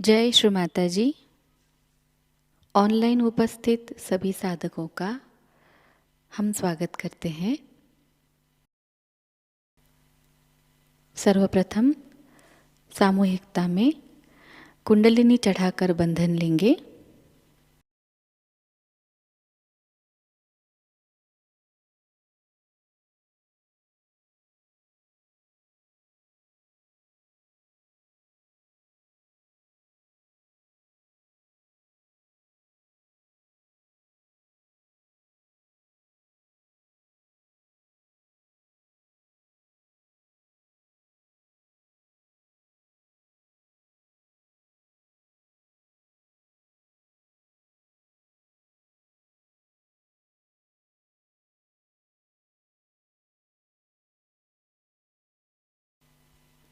जय श्री माताजी। ऑनलाइन उपस्थित सभी साधकों का हम स्वागत करते हैं। सर्वप्रथम सामूहिकता में कुंडलिनी चढ़ाकर बंधन लेंगे।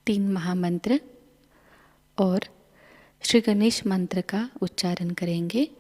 तीन महामंत्र और श्री गणेश मंत्र का उच्चारण करेंगे।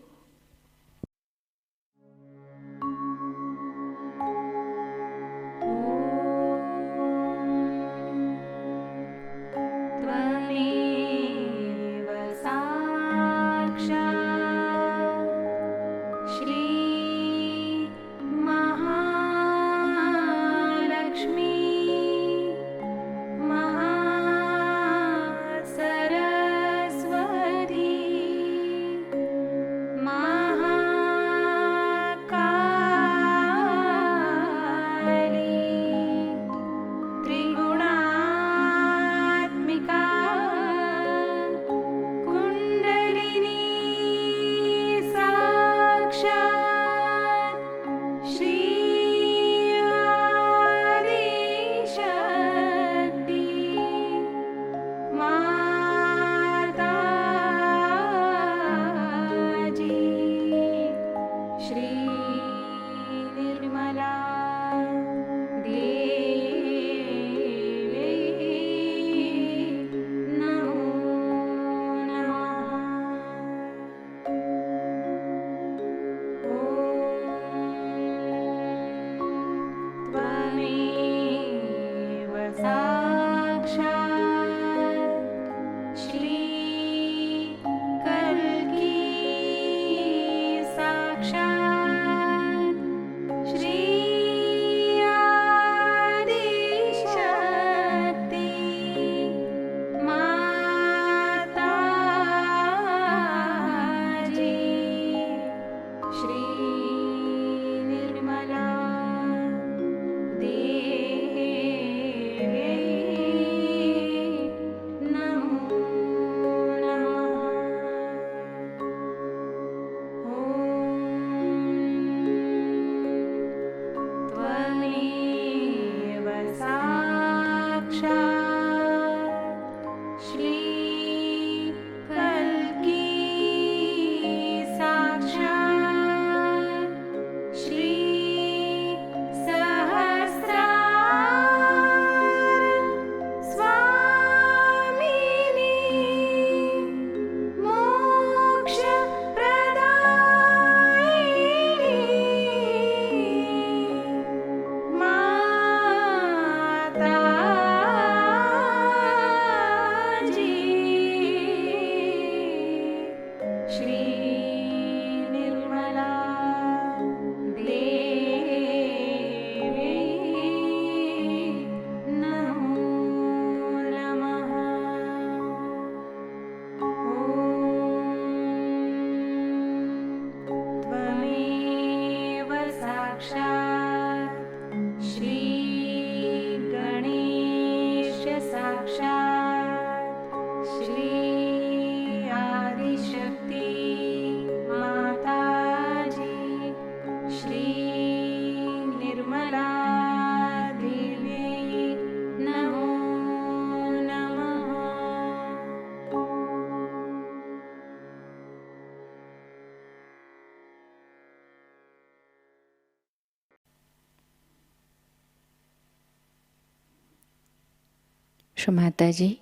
श्री माताजी,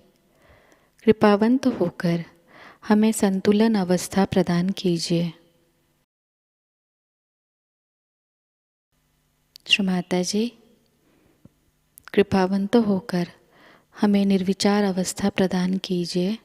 कृपावंत होकर हमें संतुलन अवस्था प्रदान कीजिए। श्री माताजी, कृपावंत होकर हमें निर्विचार अवस्था प्रदान कीजिए।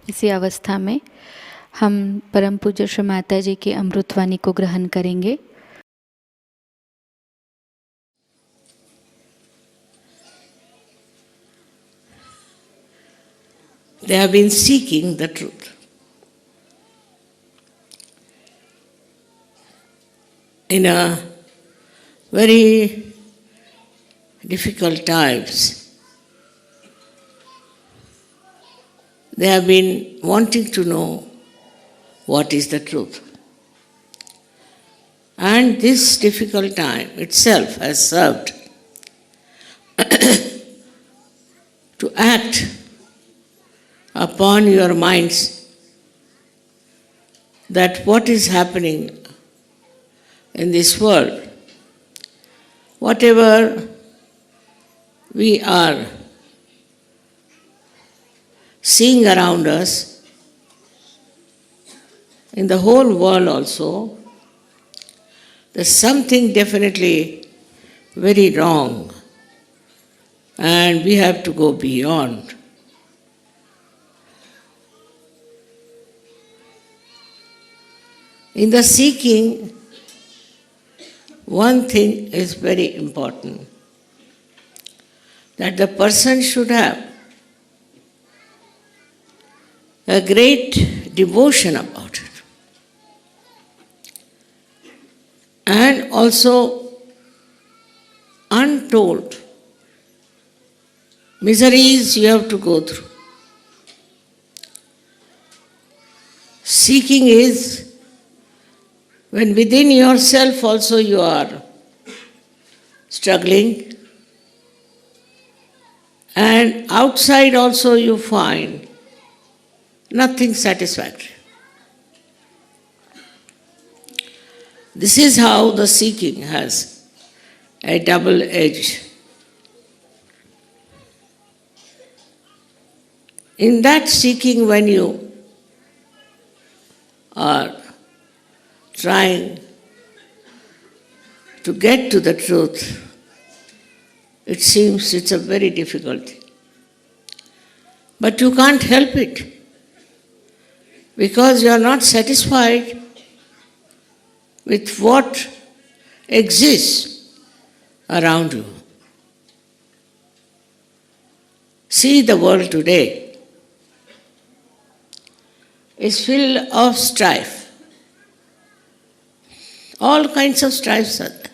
इसी अवस्था में हम परम पूज्य श्री माताजी की अमृतवाणी को ग्रहण करेंगे। They have been seeking the truth. In a very difficult times, they have been wanting to know what is the truth. And this difficult time itself has served to act upon your minds that what is happening in this world, whatever we are seeing around us, in the whole world also, there's something definitely very wrong, and we have to go beyond. In the seeking, one thing is very important, that the person should have a great devotion about it. And also untold miseries you have to go through. Seeking is when within yourself also you are struggling, and outside also you find nothing satisfactory. This is how the seeking has a double edge. In that seeking, when you are trying to get to the truth, it seems it's a very difficult thing. But you can't help it, because you are not satisfied with what exists around you. See, the world today is filled of strife. All kinds of strifes are there.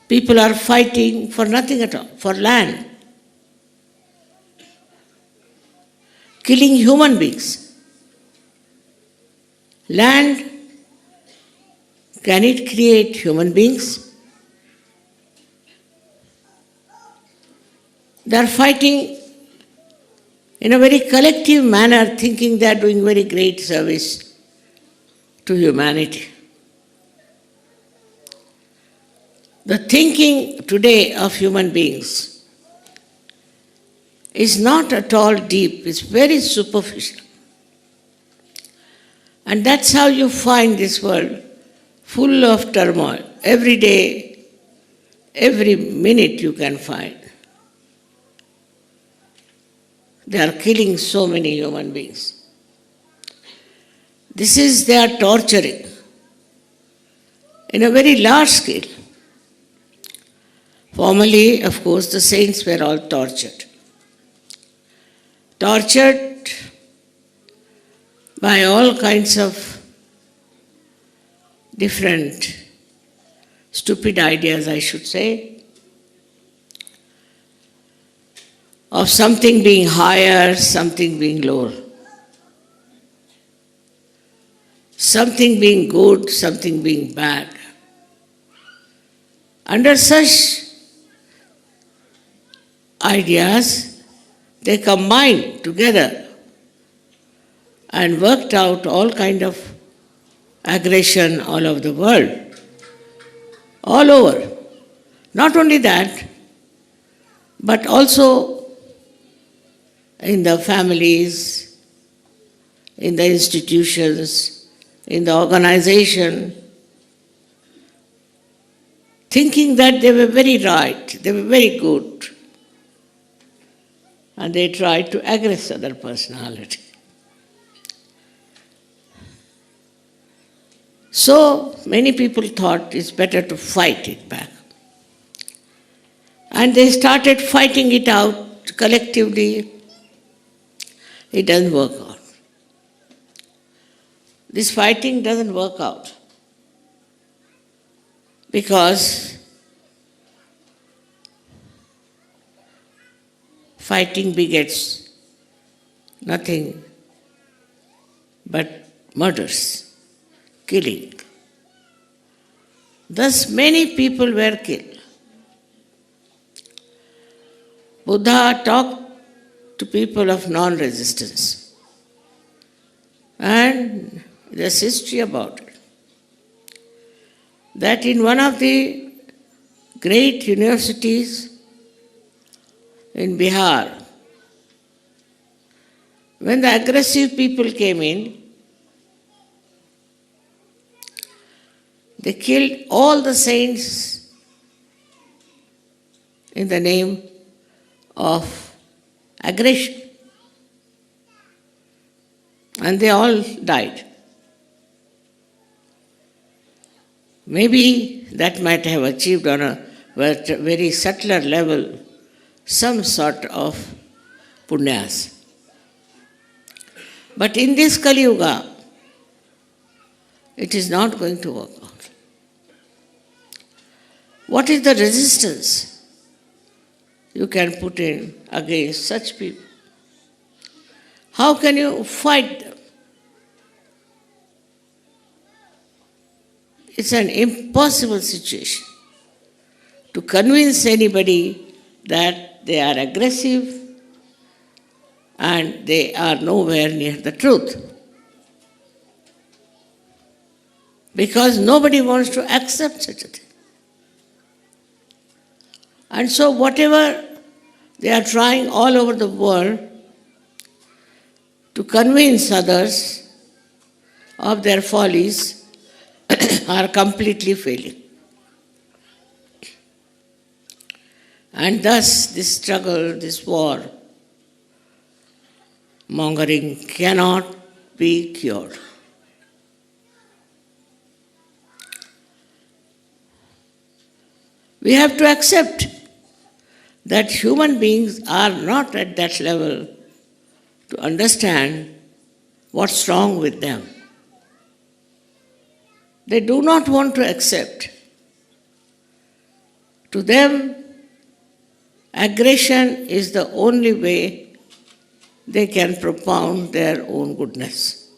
People are fighting for nothing at all, for land, killing human beings. Land, can it create human beings? They are fighting in a very collective manner, thinking they are doing very great service to humanity. The thinking today of human beings is not at all deep, it's very superficial. And that's how you find this world full of turmoil. Every day, every minute you can find. They are killing so many human beings. This is their torturing in a very large scale. Formerly, of course, the saints were all tortured. Tortured by all kinds of different stupid ideas, I should say, of something being higher, something being lower, something being good, something being bad. Under such ideas, they combined together and worked out all kind of aggression all over the world, all over. Not only that, but also in the families, in the institutions, in the organization, thinking that they were very right, they were very good. and they try to aggress other personality. So many people thought it's better to fight it back. And they started fighting it out collectively. It doesn't work out. This fighting doesn't work out because fighting begets nothing but murders, killing. Thus many people were killed. Buddha talked to people of non-resistance, and there's history about it. That in one of the great universities in Bihar, when the aggressive people came in, they killed all the saints in the name of aggression. And they all died. Maybe that might have achieved on a very subtler level some sort of punyas. But in this Kali Yuga, it is not going to work out. What is the resistance you can put in against such people? How can you fight them? It's an impossible situation to convince anybody that they are aggressive and they are nowhere near the truth. Because nobody wants to accept such a thing. And so whatever they are trying all over the world to convince others of their follies are completely failing. And thus this struggle, this war, mongering cannot be cured. We have to accept that human beings are not at that level to understand what's wrong with them. They do not want to accept. To them, aggression is the only way they can propound their own goodness.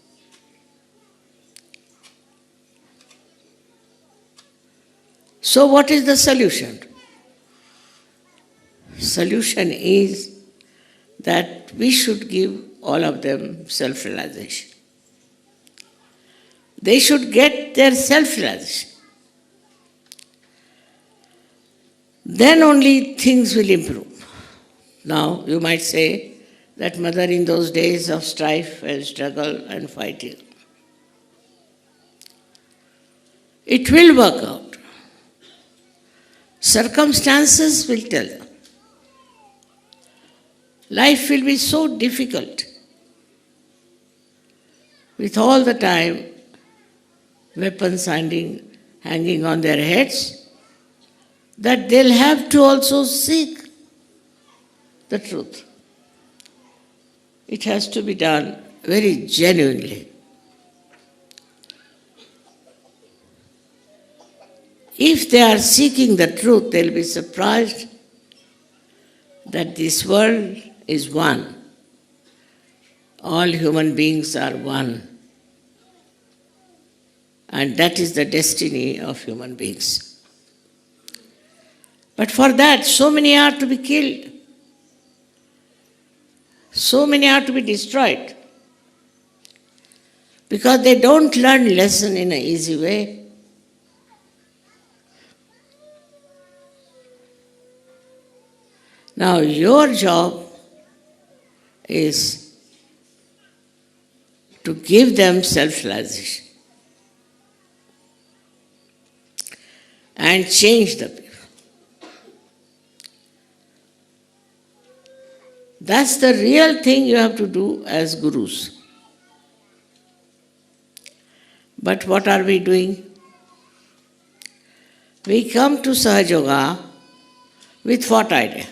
So what is the solution? Solution is that we should give all of them self-realization. They should get their self-realization. Then only things will improve. Now, you might say that Mother, in those days of strife and struggle and fighting, it will work out. Circumstances will tell them. Life will be so difficult with all the time weapons hanging on their heads, that they'll have to also seek the truth. It has to be done very genuinely. If they are seeking the truth, they'll be surprised that this world is one. All human beings are one. And that is the destiny of human beings. But for that, so many are to be killed. So many are to be destroyed. Because they don't learn lesson in an easy way. Now your job is to give them self-realization and change the people. That's the real thing you have to do as gurus. But what are we doing? We come to Sahajayoga with what idea?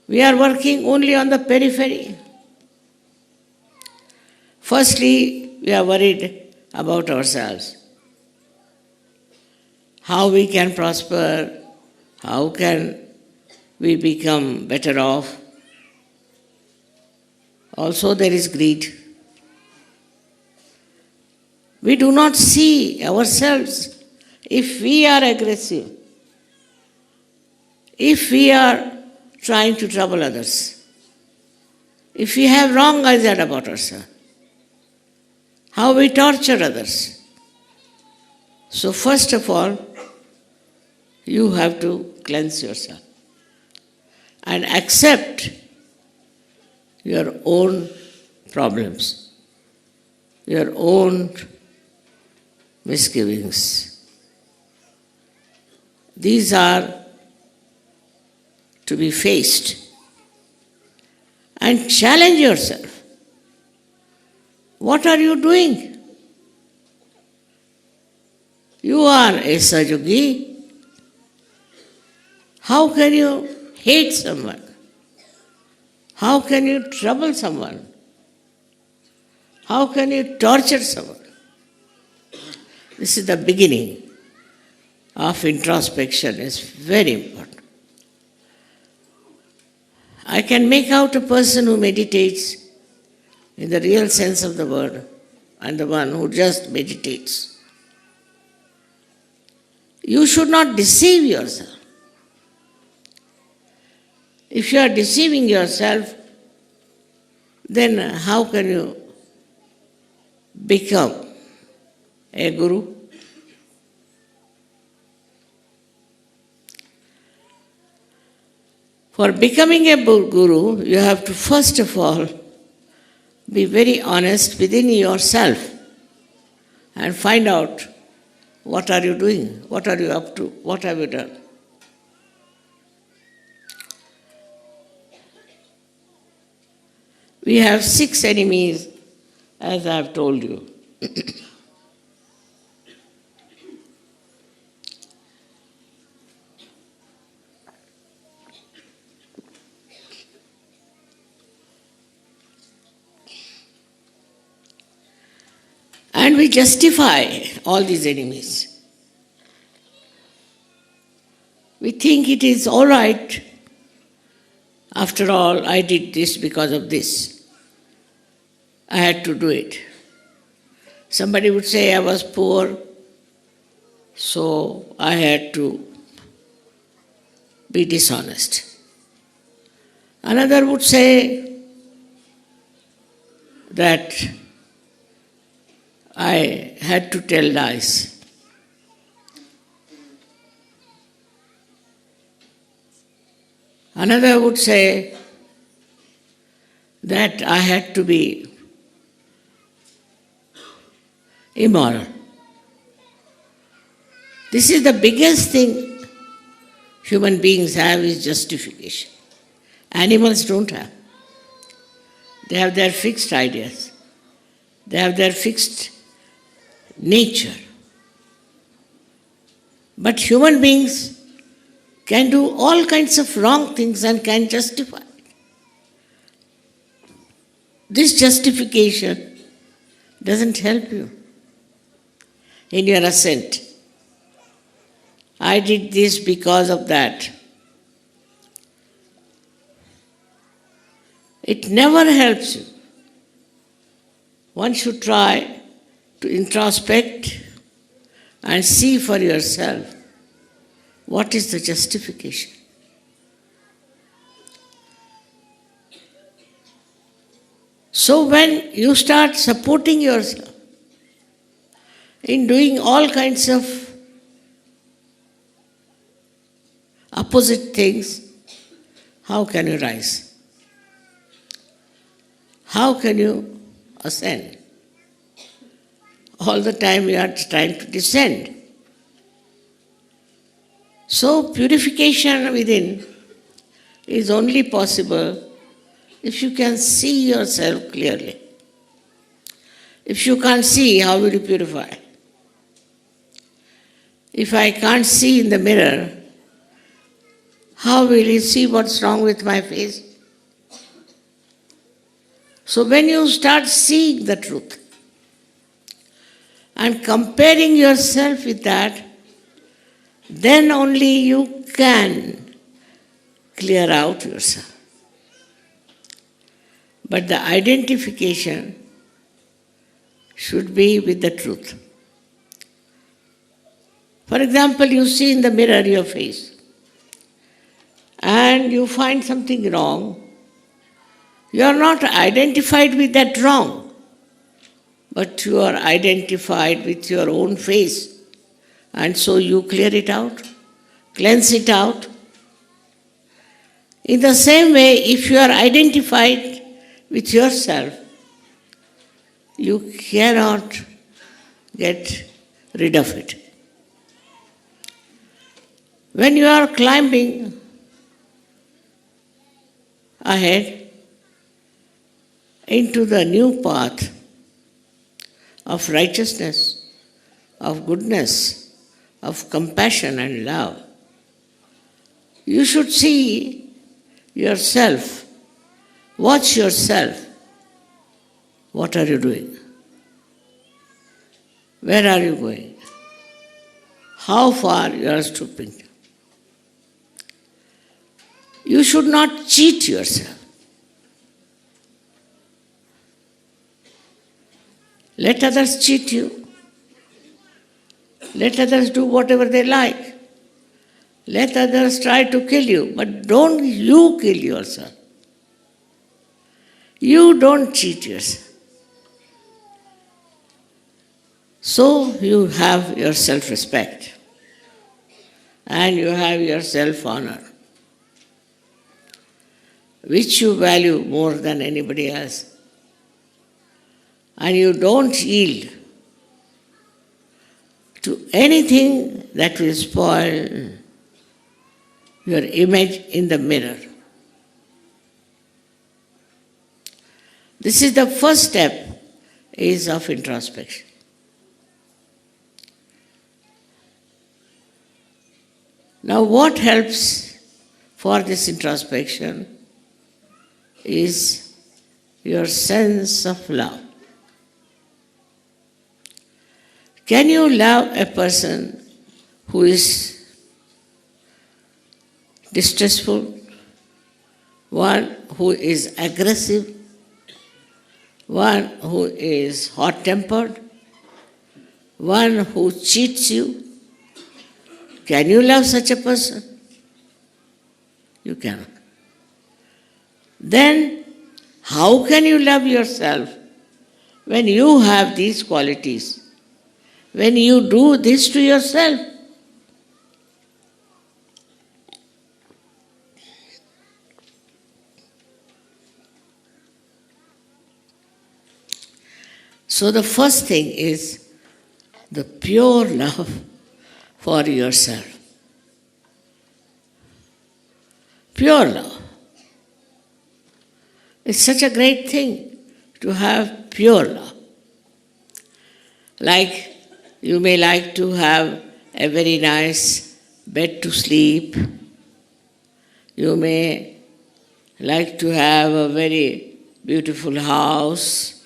We are working only on the periphery. Firstly, we are worried about ourselves. How we can prosper, how can we become better off. Also there is greed. We do not see ourselves if we are aggressive, if we are trying to trouble others, if we have wrong ideas about ourselves, how we torture others. So first of all, you have to cleanse yourself and accept your own problems, your own misgivings. These are to be faced and challenge yourself. What are you doing? You are a Sahajayogi. How can you hate someone? How can you trouble someone? How can you torture someone? This is the beginning of introspection. It's very important. I can make out a person who meditates in the real sense of the word and the one who just meditates. You should not deceive yourself. If you are deceiving yourself, then how can you become a guru? For becoming a guru, you have to first of all be very honest within yourself and find out what are you doing, what are you up to, what have you done. We have 6 enemies, as I have told you. And we justify all these enemies. We think it is all right. After all, I did this because of this. I had to do it. Somebody would say I was poor, so I had to be dishonest. Another would say that I had to tell lies. Another would say that I had to be immoral. This is the biggest thing human beings have, is justification. Animals don't have. They have their fixed ideas. They have their fixed nature. But human beings can do all kinds of wrong things and can justify it. This justification doesn't help you in your ascent. I did this because of that. It never helps you. One should try to introspect and see for yourself what is the justification. So when you start supporting yourself in doing all kinds of opposite things, how can you rise? How can you ascend? All the time you are trying to descend. So purification within is only possible if you can see yourself clearly. If you can't see, how will you purify? If I can't see in the mirror, how will you see what's wrong with my face? So when you start seeing the truth and comparing yourself with that, then only you can clear out yourself. But the identification should be with the truth. For example, you see in the mirror your face and you find something wrong. You are not identified with that wrong, but you are identified with your own face. And so you clear it out, cleanse it out. In the same way, if you are identified with yourself, you cannot get rid of it. When you are climbing ahead into the new path of righteousness, of goodness, of compassion and love, you should see yourself, watch yourself. What are you doing? Where are you going? How far you are stooping? You should not cheat yourself. Let others cheat you. Let others do whatever they like. Let others try to kill you, but don't you kill yourself. You don't cheat yourself. So you have your self-respect and you have your self-honor, which you value more than anybody else. And you don't yield to anything that will spoil your image in the mirror. This is the first step is of introspection. Now what helps for this introspection is your sense of love. Can you love a person who is distressful, one who is aggressive, one who is hot-tempered, one who cheats you? Can you love such a person? You cannot. Then, how can you love yourself when you have these qualities? When you do this to yourself? So the first thing is the pure love for yourself. Pure love. It's such a great thing to have pure love. Like you may like to have a very nice bed to sleep. You may like to have a very beautiful house.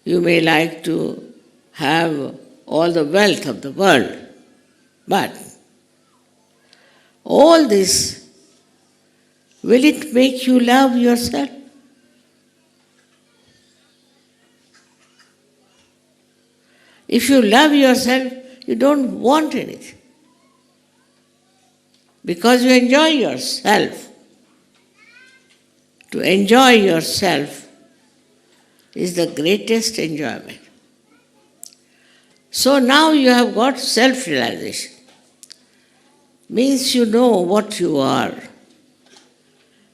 You may like to have all the wealth of the world. But all this, will it make you love yourself? If you love yourself, you don't want anything. Because you enjoy yourself. To enjoy yourself is the greatest enjoyment. So now you have got self-realization. Means you know what you are.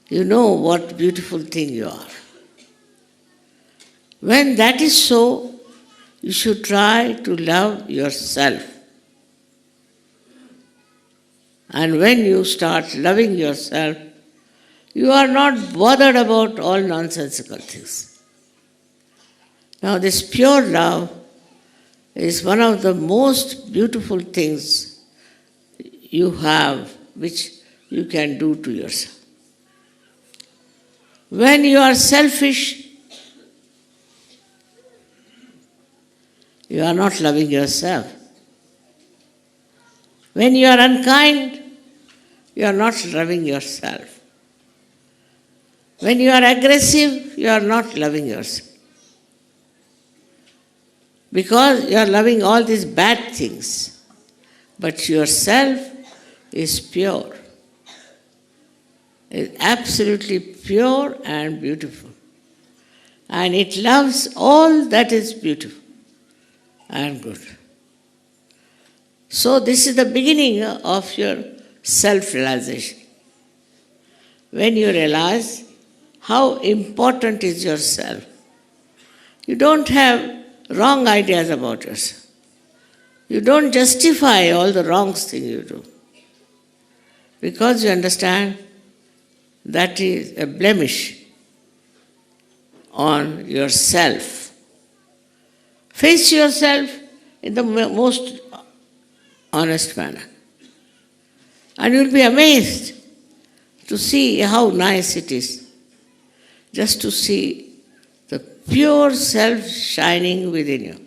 You know what beautiful thing you are. When that is so, you should try to love yourself. And when you start loving yourself, You are not bothered about all nonsensical things. Now, this pure love is one of the most beautiful things you have, which you can do to yourself. When you are selfish, you are not loving yourself. When you are unkind, you are not loving yourself. When you are aggressive, you are not loving yourself. Because you are loving all these bad things. But yourself is pure. It's absolutely pure and beautiful. And it loves all that is beautiful and good. So this is the beginning of your self-realization. When you realize how important is yourself, you don't have wrong ideas about yourself. You don't justify all the wrong things you do. Because you understand that is a blemish on yourself. Face yourself in the most honest manner. And you'll be amazed to see how nice it is just to see the pure self shining within you.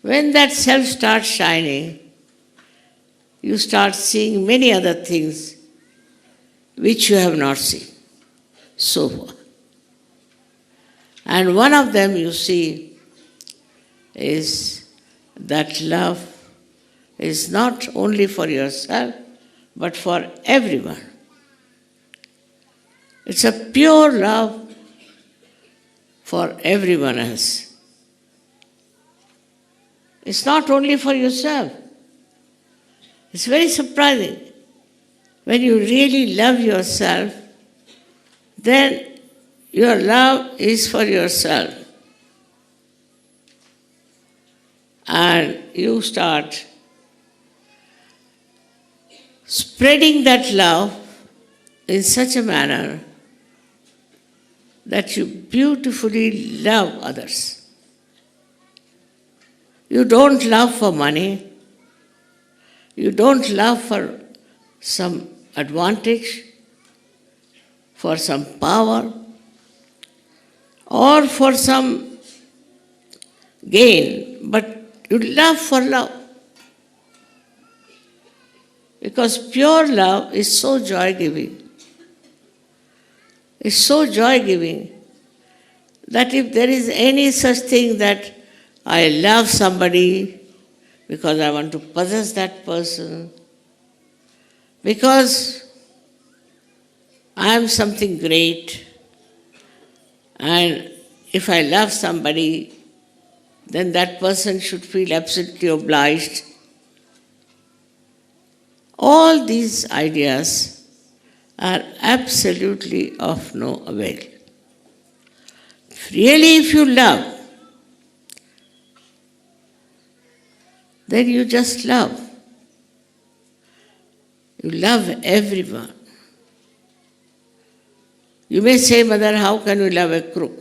When that self starts shining, you start seeing many other things which you have not seen so far. And one of them you see is that love is not only for yourself, but for everyone. It's a pure love for everyone else. It's not only for yourself. It's very surprising. When you really love yourself, then your love is for yourself. And you start spreading that love in such a manner that you beautifully love others. You don't love for money. You don't love for some advantage, for some power, or for some gain, but you love for love. Because pure love is so joy-giving. It's so joy-giving that if there is any such thing that I love somebody because I want to possess that person, because I am something great, and if I love somebody, then that person should feel absolutely obliged. All these ideas are absolutely of no avail. Really, if you love, then you just love. You love everyone. You may say, Mother, how can you love a crook?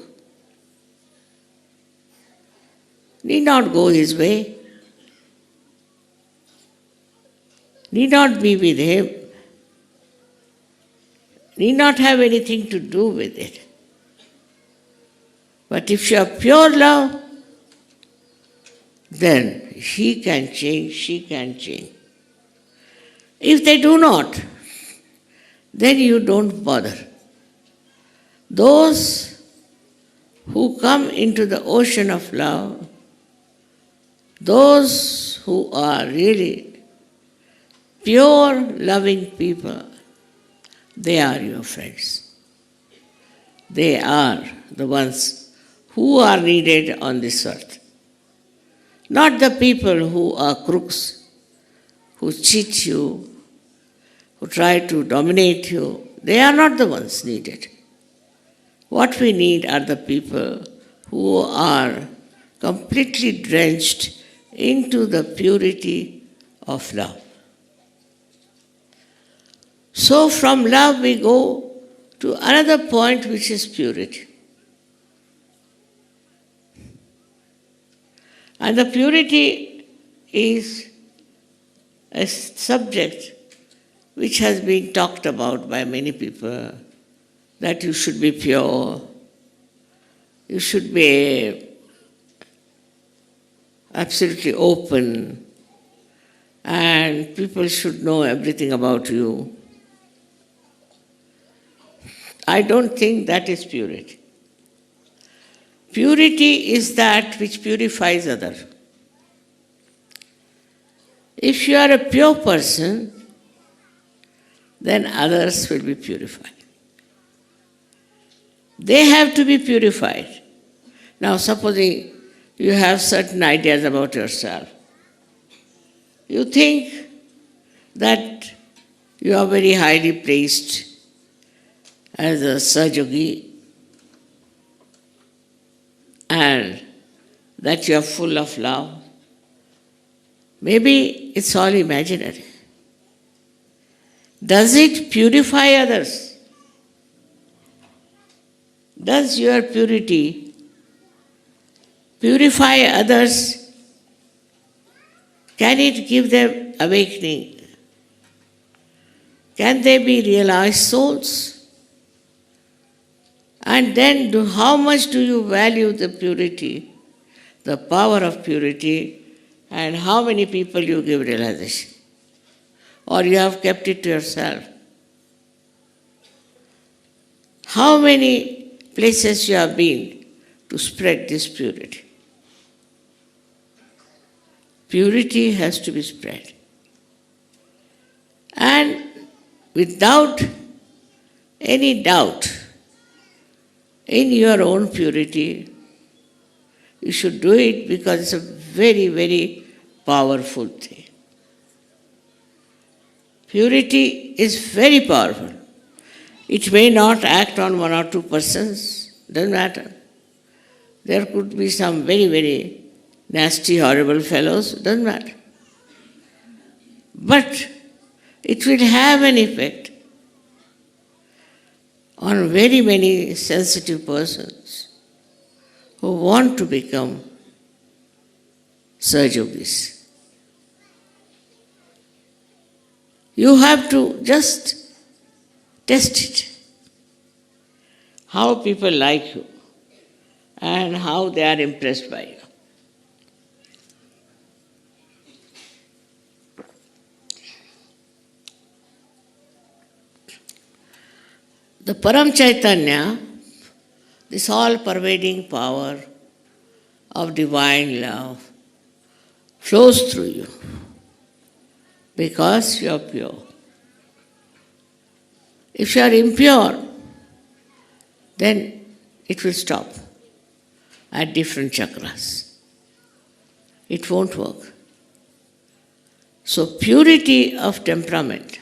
Need not go his way. Need not be with him. Need not have anything to do with it. But if you have pure love, then he can change, she can change. If they do not, then you don't bother. Those who come into the ocean of love, those who are really pure, loving people, they are your friends. They are the ones who are needed on this earth. Not the people who are crooks, who cheat you, who try to dominate you. They are not the ones needed. What we need are the people who are completely drenched into the purity of love. So from love we go to another point, which is purity. And the purity is a subject which has been talked about by many people, that you should be pure, you should be absolutely open, and people should know everything about you. I don't think that is purity. Purity is that which purifies others. If you are a pure person, then others will be purified. They have to be purified. Now, supposing you have certain ideas about yourself, you think that you are very highly placed as a Sahajayogi and that you are full of love. Maybe it's all imaginary. Does it purify others? Does your purity purify others? Can it give them awakening? Can they be realized souls? And then how much do you value the purity, the power of purity, and how many people you give realization? Or you have kept it to yourself? How many places you have been to spread this purity? Purity has to be spread. And without any doubt in your own purity, you should do it because it's a very, very powerful thing. Purity is very powerful. It may not act on one or two persons, doesn't matter. There could be some very, very nasty, horrible fellows, doesn't matter. But it will have an effect on very many sensitive persons who want to become Sahajogis. You have to just test it. How people like you and how they are impressed by you. The Param Chaitanya, this all-pervading power of divine love, flows through you because you are pure. If you are impure, then it will stop at different chakras. It won't work. So purity of temperament,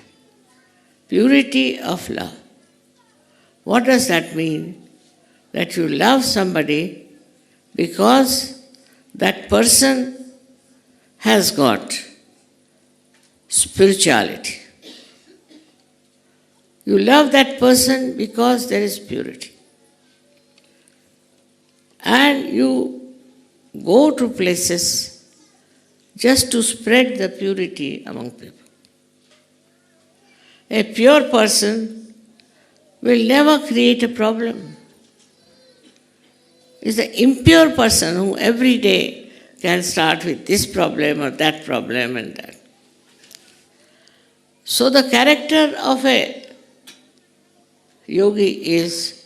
purity of love. What does that mean? That you love somebody because that person has got spirituality. You love that person because there is purity. And you go to places just to spread the purity among people. A pure person will never create a problem. It's the impure person who every day can start with this problem or that problem and that. So the character of a yogi is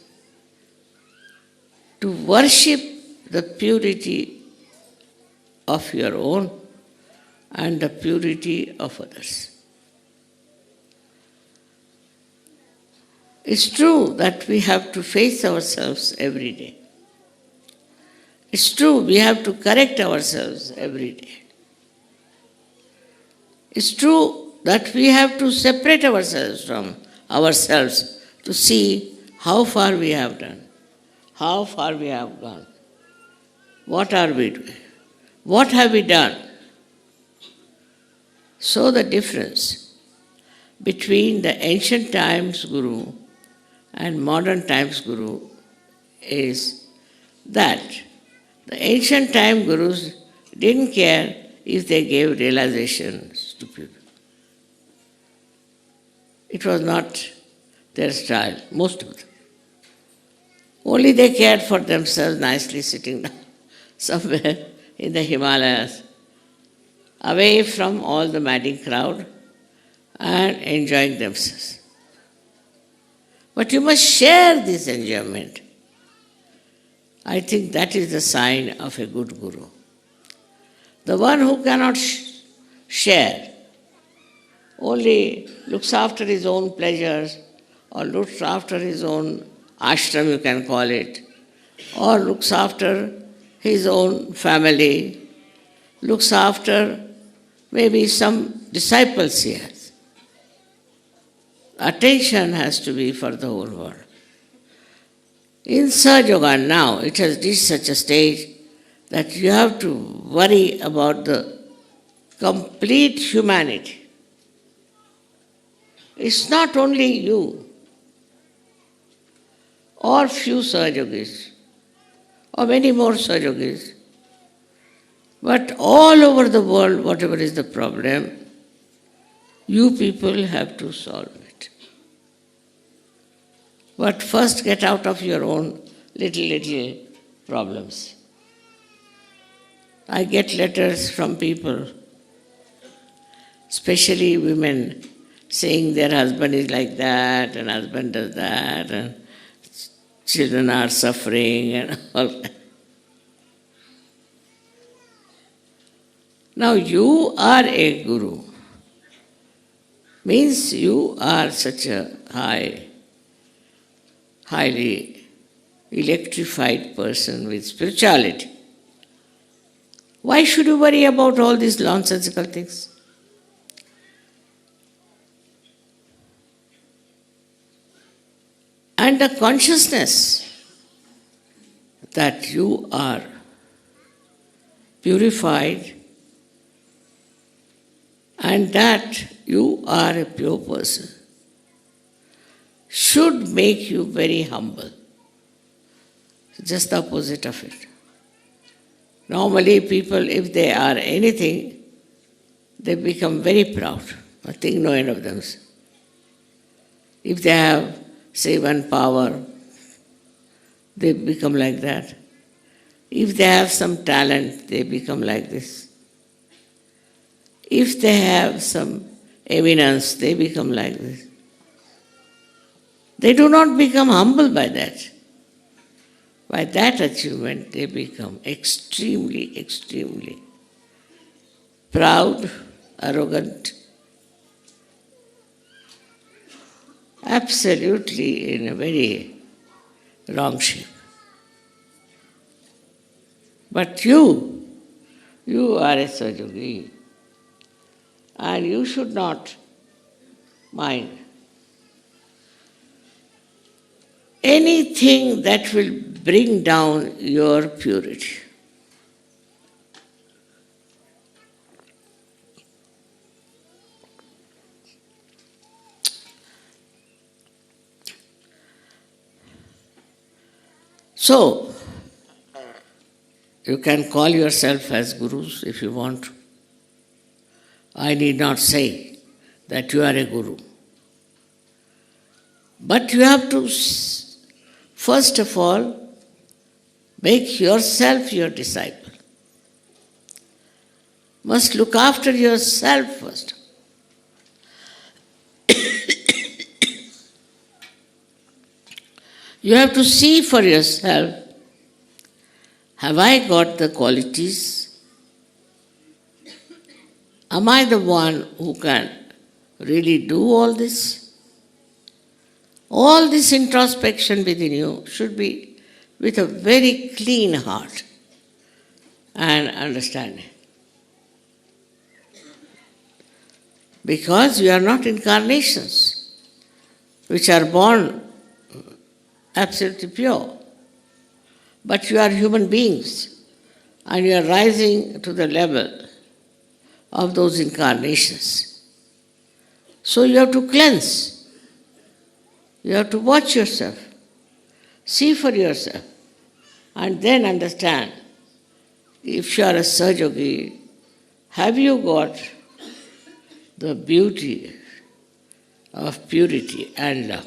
to worship the purity of your own and the purity of others. It's true that we have to face ourselves every day. It's true we have to correct ourselves every day. It's true that we have to separate ourselves from ourselves to see how far we have done, how far we have gone. What are we doing? What have we done? So the difference between the ancient times Guru and modern times Guru is that the ancient time Gurus didn't care if they gave realizations to people. It was not their style, most of them. Only they cared for themselves nicely sitting down somewhere in the Himalayas, away from all the madding crowd and enjoying themselves. But you must share this enjoyment. I think that is the sign of a good Guru. The one who cannot share, only looks after his own pleasures, or looks after his own ashram, you can call it, or looks after his own family, looks after maybe some disciples he has. Attention has to be for the whole world. In Sahajayoga now, it has reached such a stage that you have to worry about the complete humanity. It's not only you or few Sahajogis or many more Sahajogis, but all over the world, whatever is the problem, you people have to solve it. But first get out of your own little problems. I get letters from people, especially women, saying their husband is like that and husband does that and children are suffering and all that. Now you are a guru. Means you are such a highly electrified person with spirituality. Why should you worry about all these nonsensical things? And the consciousness that you are purified and that you are a pure person should make you very humble. Just the opposite of it. Normally people, if they are anything, they become very proud. I think no end of them. If they have, say, one power, they become like that. If they have some talent, they become like this. If they have some eminence, they become like this. They do not become humble by that. By that achievement, they become extremely proud, arrogant, absolutely in a very wrong shape. But you are a Sahajayogi, and you should not mind anything that will bring down your purity. So, you can call yourself as gurus if you want to. I need not say that you are a guru. But you have to, first of all, make yourself your disciple. Must look after yourself first. You have to see for yourself, have I got the qualities? Am I the one who can really do all this? All this introspection within you should be with a very clean heart and understanding. Because you are not incarnations which are born absolutely pure, but you are human beings and you are rising to the level of those incarnations. So you have to cleanse. You have to watch yourself. See for yourself. And then understand, if you are a Sahajayogi, have you got the beauty of purity and love?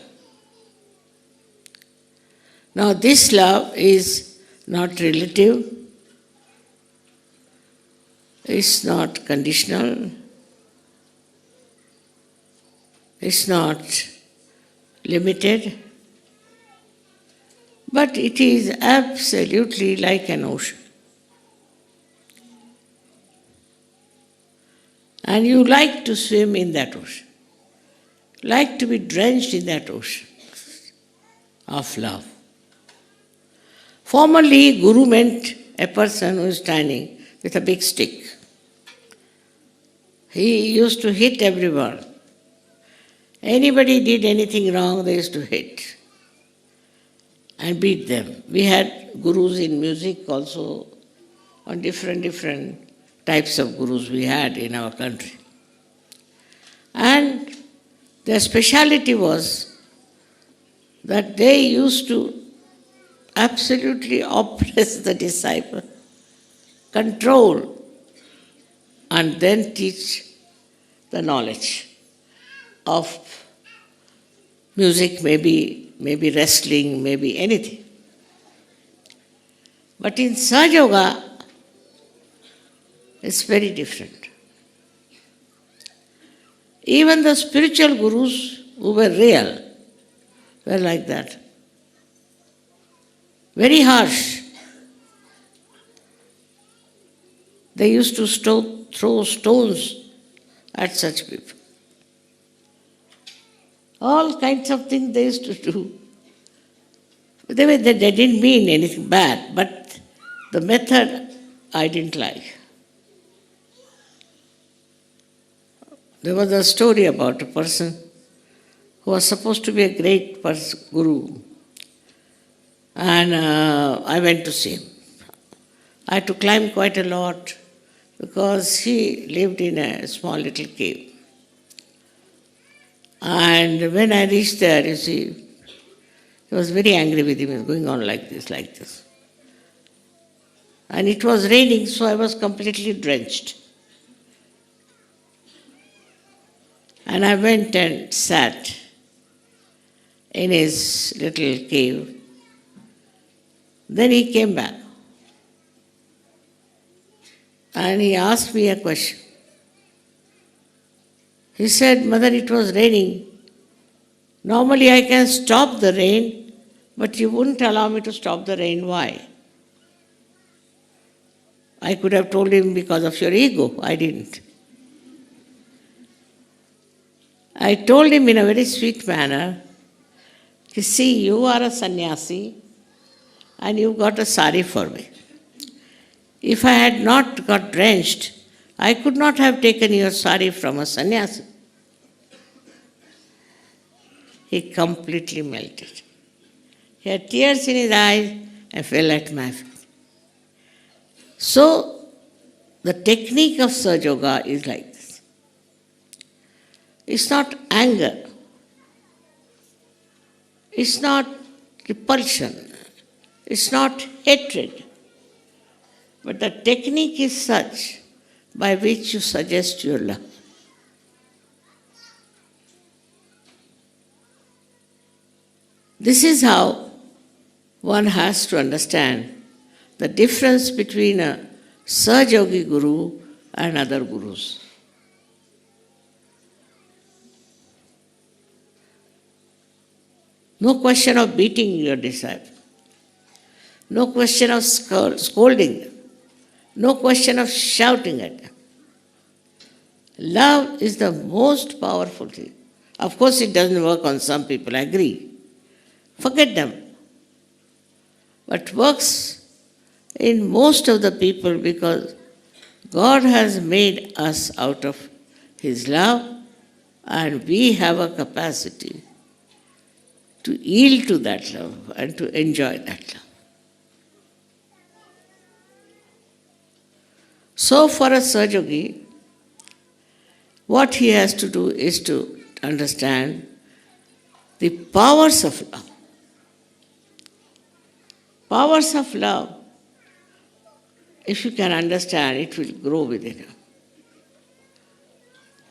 Now this love is not relative, it's not conditional, it's not limited, but it is absolutely like an ocean. And you like to swim in that ocean, like to be drenched in that ocean of love. Formerly, Guru meant a person who is standing with a big stick. He used to hit everyone. Anybody did anything wrong, they used to hit and beat them. We had gurus in music also, on different types of gurus we had in our country. And their speciality was that they used to absolutely oppress the disciple, control, and then teach the knowledge of music, maybe wrestling, maybe anything. But in Sahajayoga, it's very different. Even the spiritual gurus who were real were like that. Very harsh. They used to throw stones at such people. All kinds of things they used to do. They didn't mean anything bad, but the method I didn't like. There was a story about a person who was supposed to be a great guru. And I went to see him. I had to climb quite a lot because he lived in a small little cave. And when I reached there, you see, he was very angry with him. He was going on like this. And it was raining, so I was completely drenched. And I went and sat in his little cave. Then he came back. And he asked me a question. He said, "Mother, it was raining. Normally I can stop the rain, but you wouldn't allow me to stop the rain. Why?" I could have told him, "Because of your ego." I didn't. I told him in a very sweet manner, "You see, you are a sannyasi and you got a sari for me. If I had not got drenched, I could not have taken your sari from a sannyasi." He completely melted. He had tears in his eyes and fell at my feet. So, the technique of Sahajayoga is like this. It's not anger. It's not repulsion. It's not hatred. But the technique is such by which you suggest your love. This is how one has to understand the difference between a Sahajayogi guru and other gurus. No question of beating your disciple. No question of scolding them. No question of shouting at them. Love is the most powerful thing. Of course, it doesn't work on some people, I agree. Forget them. But works in most of the people because God has made us out of His love and we have a capacity to yield to that love and to enjoy that love. So for a Sahajayogi, what he has to do is to understand the powers of love. Powers of love, if you can understand, it will grow within you.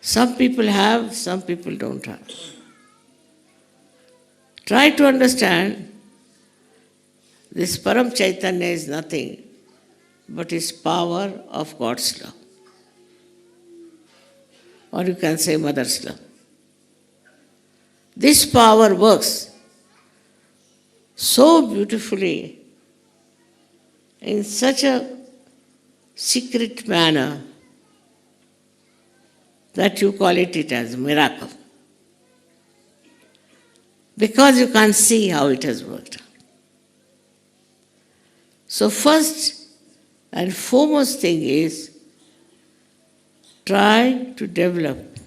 Some people have, some people don't have. Try to understand this Param Chaitanya is nothing but is power of God's love. Or you can say Mother's love. This power works so beautifully in such a secret manner that you call it as miracle. Because you can't see how it has worked out. So first and foremost thing is try to develop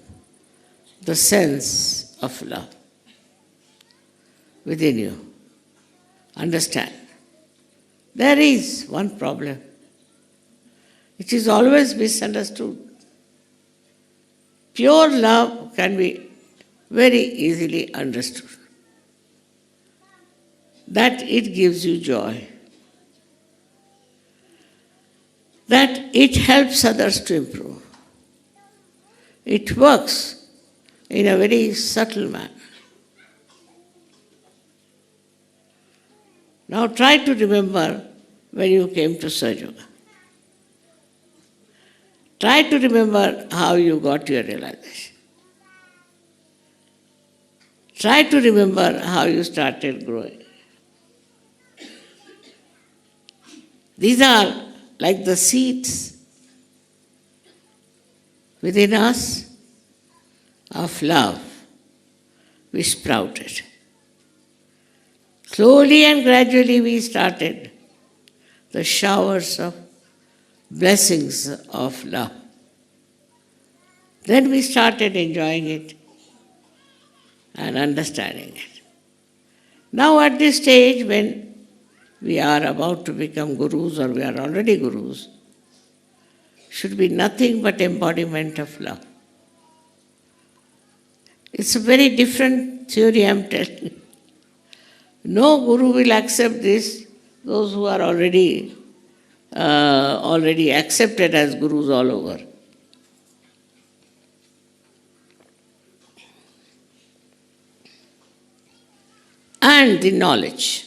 the sense of love within you. Understand. There is one problem. It is always misunderstood. Pure love can be very easily understood. That it gives you joy. That it helps others to improve. It works in a very subtle manner. Now try to remember when you came to Sahajayoga. Try to remember how you got your realization. Try to remember how you started growing. These are like the seeds within us of love which sprouted. Slowly and gradually we started the showers of blessings of love. Then we started enjoying it and understanding it. Now at this stage when we are about to become gurus or we are already gurus, should be nothing but embodiment of love. It's a very different theory I am telling you. No guru will accept this, those who are already accepted as gurus all over. And the knowledge.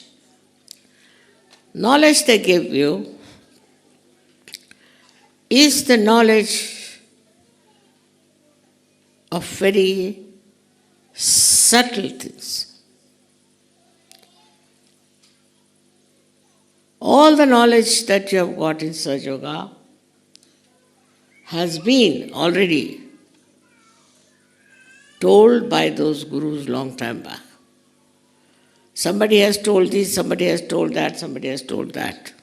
Knowledge they give you is the knowledge of very subtle things. All the knowledge that you have got in Sahajayoga has been already told by those gurus long time back. Somebody has told this, somebody has told that, somebody has told that.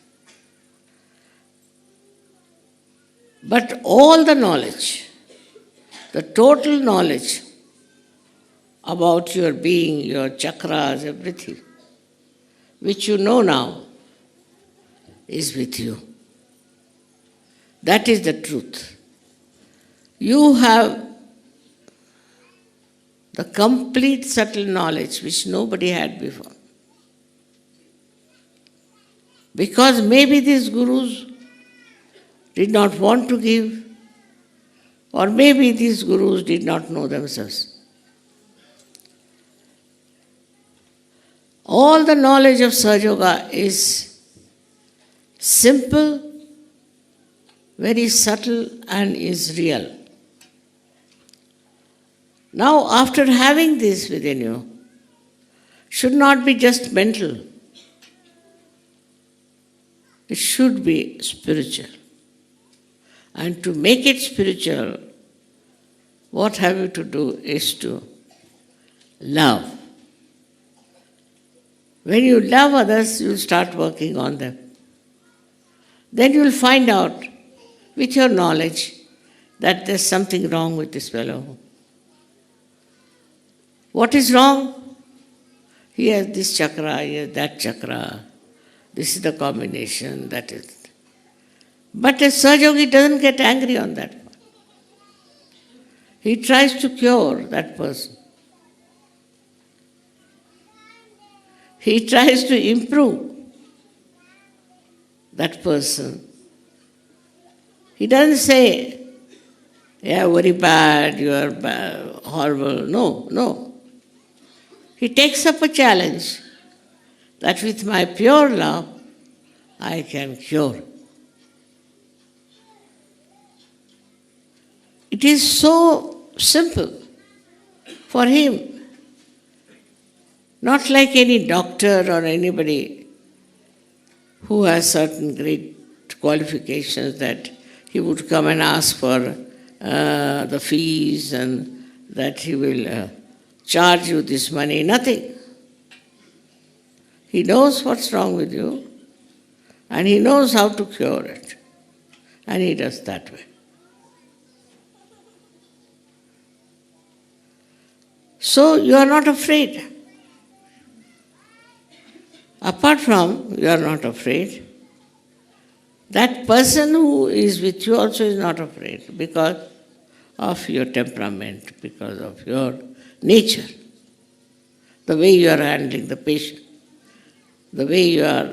But all the knowledge, the total knowledge about your being, your chakras, everything, which you know now, is with you. That is the truth. You have the complete subtle knowledge which nobody had before. Because maybe these gurus did not want to give, or maybe these gurus did not know themselves. All the knowledge of Sahajayoga is simple, very subtle, and is real. Now, after having this within you, should not be just mental. It should be spiritual. And to make it spiritual, what have you to do is to love. When you love others, you will start working on them. Then you will find out, with your knowledge, that there's something wrong with this fellow. What is wrong? He has this chakra, he has that chakra. This is the combination, that is. But a Sahajayogi doesn't get angry on that. He tries to cure that person. he tries to improve that person. He doesn't say, "Yeah, very bad, you are bad, horrible." No, no. He takes up a challenge that with my pure love, I can cure. It is so simple for him, not like any doctor or anybody who has certain great qualifications that he would come and ask for the fees and that he will charge you this money. Nothing. He knows what's wrong with you and he knows how to cure it. And he does that way. So you are not afraid. Apart from you are not afraid, that person who is with you also is not afraid because of your temperament, because of your nature, the way you are handling the patient, the way you are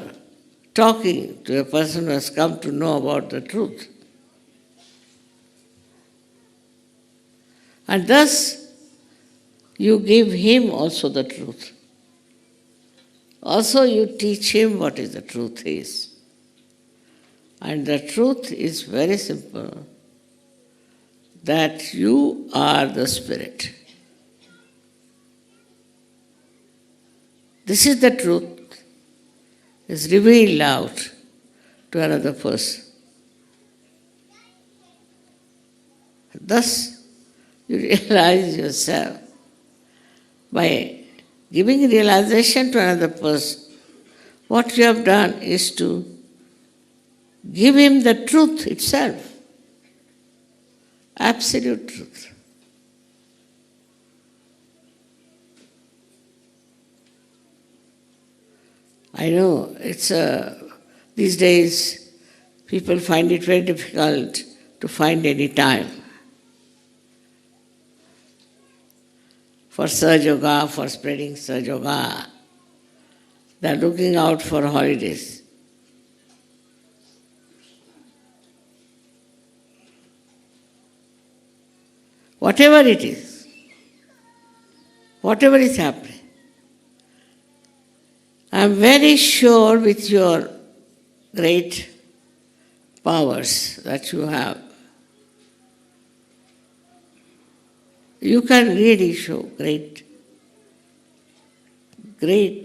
talking to a person who has come to know about the truth. And thus, you give him also the truth. Also, you teach him what is the truth is. And the truth is very simple, that you are the Spirit. This is the truth, is revealed out to another person. Thus, you realize yourself by giving realization to another person. What you have done is to give him the truth itself, absolute truth. I know these days people find it very difficult to find any time for Sahajayoga, for spreading Sahajayoga. They are looking out for holidays. Whatever it is, whatever is happening, I am very sure with your great powers that you have, you can really show great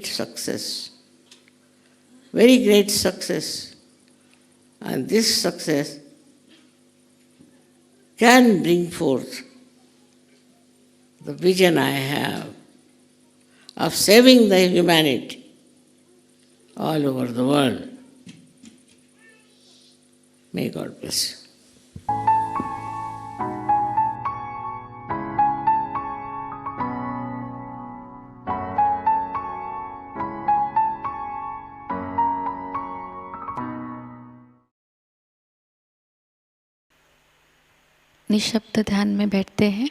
success, very great success. And this success can bring forth the vision I have of saving the humanity all over the world. May God bless you. निशब्द ध्यान में बैठते हैं।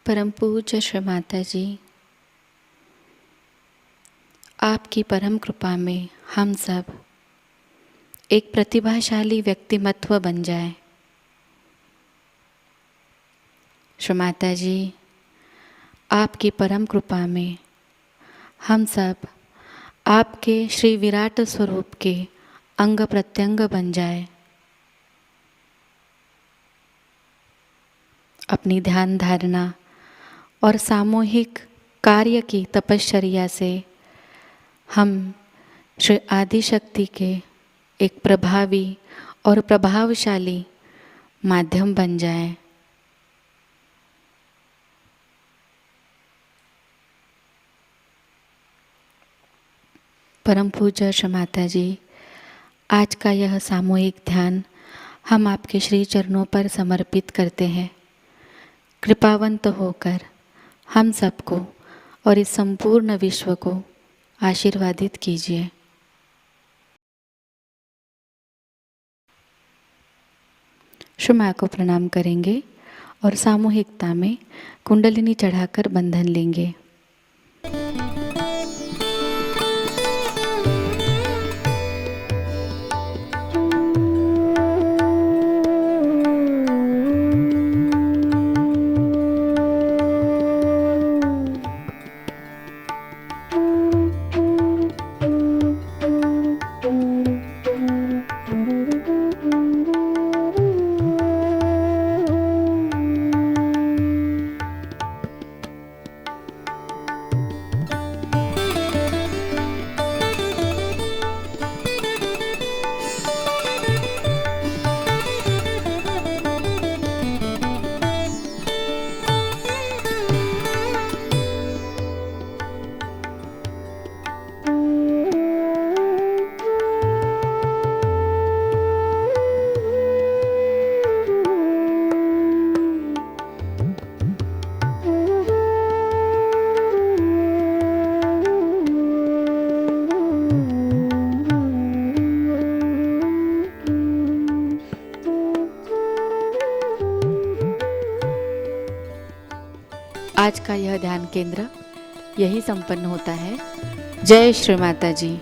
परम पूज्य श्री माताजी, आपकी परम कृपा में हम सब एक प्रतिभाशाली व्यक्तिमत्व बन जाए। श्री माताजी, आपकी परम कृपा में हम सब आपके श्री विराट स्वरूप के अंग प्रत्यंग बन जाए। अपनी ध्यान धारणा और सामूहिक कार्य की तपश्चर्या से हम श्री आदिशक्ति के एक प्रभावी और प्रभावशाली माध्यम बन जाएं। परम पूज्य श्री माताजी, आज का यह सामूहिक ध्यान हम आपके श्री चरणों पर समर्पित करते हैं। कृपावंत होकर हम सबको और इस संपूर्ण विश्व को आशीर्वादित कीजिए। श्री माँ को प्रणाम करेंगे और सामूहिकता में कुंडलिनी चढ़ाकर बंधन लेंगे। आज का यह ध्यान केंद्र यही संपन्न होता है। जय श्री माता जी।